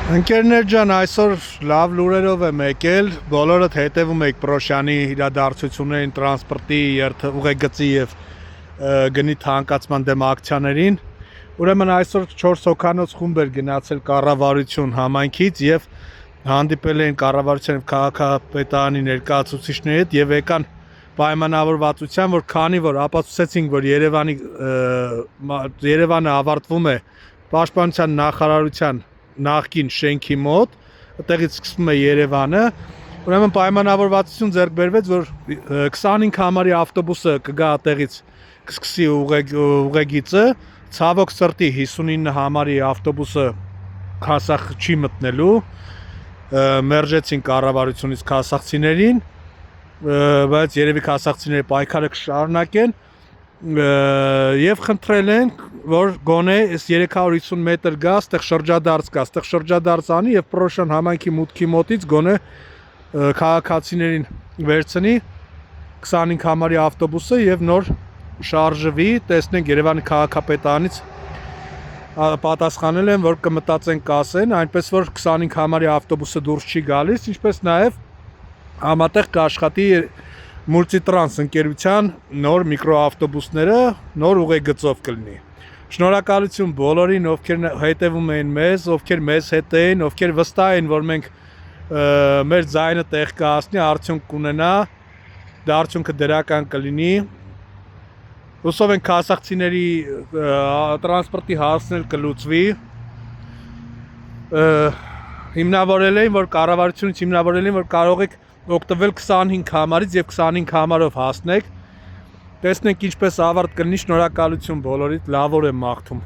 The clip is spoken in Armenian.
Ընկերներ ջան, այսօր լավ լուրերով եմ եկել, բոլորդ հետևում եք Պրոշյանի իրադարձություններին, տրանսպորտի, ուղեգծի եւ գնի թանկացման դեմ ակցիաներին։ Ուրեմն այսօր 4 հոգանոց խումբ էր գնացել կառավարություն համայնքից եւ հանդիպել են կառավարության եւ քաղաքապետարանի ներկայացուցիչների հետ եւ եկան պայմանավորվածության, որ քանի որ ապացուցեցին, որ Երևանը ավարտվում է Պաշտպանության նախարարության նախկին շենքի մոտ, այդտեղից սկսվում է Երևանը, ուրեմն պայմանավորվածություն ձեռք բերվեց, որ 25 համարի ավտոբուսը կգա այդտեղից կսկսի ուղեգիծը, ցավոք սրտի 59 համարի ավտոբուսը Քասախ չի մտնելու, մերժեցին կառավարությունից քասախցիներին, բայց երևի քասախցիները պայքարը կշարունակեն եւ խնդրել են, որ գոնե այս 350 մետր գա, այդտեղ շրջադարձ կա, այդտեղ շրջադարձ անի եւ Պրոշյան համայնքի մուտքի մոտից գոնե քաղաքացիներին վերցնի 25 համարի ավտոբուսը եւ նոր շարժվի, տեսնենք Երևանի քաղաքապետարանից պատասխանել են, որ կմտածեն կասեն, այնպես որ 25 համարի ավտոբուսը դուրս չի գալիս, ինչպես նաեւ համատեղ կաշխատի Մուլտիտրանս ընկերության նոր միկրոավտոբուսները նոր ուղեգծով կլինի։ Շնորհակալություն բոլորին, ովքեր հետևում են մեզ, ովքեր մեզ հետ են, ովքեր վստահ են, որ մենք մեր ձայնը տեղ կհասնի, արդյունք կունենա, դա արդյունքը դրական կլինի։ Հուսով ենք քասախցիների տրանսպորտի հարցն կլուծվի։ Հիմնավորել են, որ կառավարությունից հիմնավորել են, որ կարող եք օգտվել 25 համարից եւ 25 համարով հասնեք։ Տեսնենք ինչպես ավարտ կլինի, շնորհակալություն բոլորիդ, լավ օր եմ մաղթում։